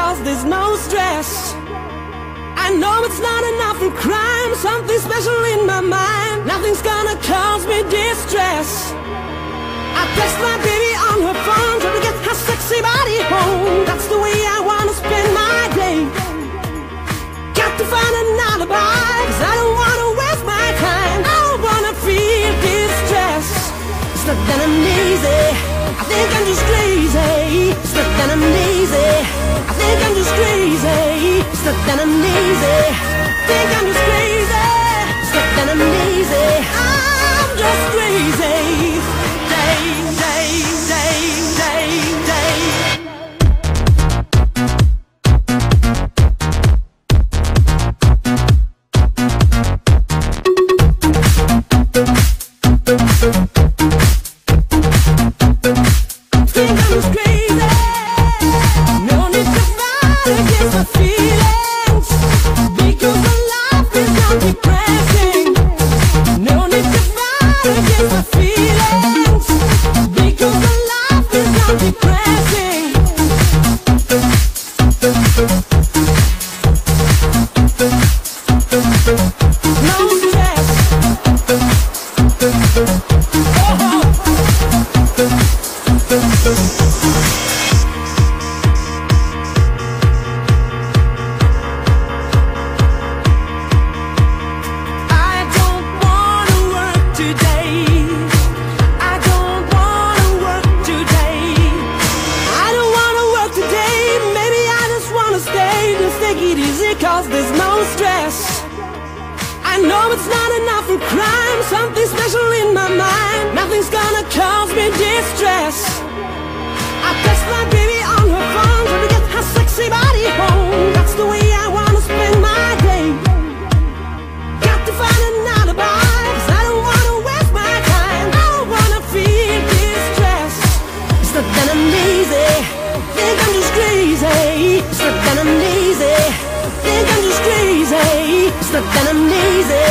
cause there's no stress. I know it's not enough for crime, something special in my mind. Nothing's gonna cause me distress. I text my baby on her phone, trying to get her sexy body home. That's the way I wanna spend my day. Got to find an alibi, cause I don't wanna waste my time. I don't wanna feel distress. It's not that I'm lazy, I think I'm just crazy. It's not that I'm lazy, I think I'm just crazy. It's not that I'm lazy, I think I'm just crazy. It's not that I'm lazy, I'm just crazy. Day, day, day, day, day. Think I'm just crazy. No need to fight against my feelings, because my life is not depressing. No need to fight against my feelings, because my life is not depressing. No stress. I don't wanna work today. I don't wanna work today. I don't wanna work today. Maybe I just wanna stay. Just take it easy, cause there's no stress. I know it's not enough for crime, something special in my mind. Nothing's gonna cause me distress. I text my baby on her phone, trying to get her sexy body home. That's the way I wanna spend my day. Got to find an alibi, cause I don't wanna waste my time. I don't wanna feel distress. It's not that I'm lazy, think I'm just crazy. It's not that I'm lazy, think I'm just crazy. It's not that I'm lazy,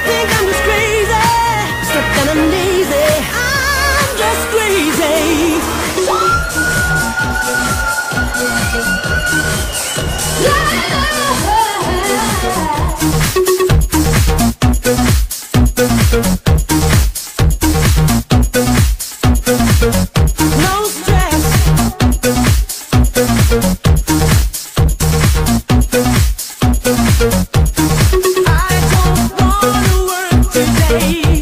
think I'm just crazy. It's not that I'm lazy, I'm just crazy. No stress. I don't wanna work today.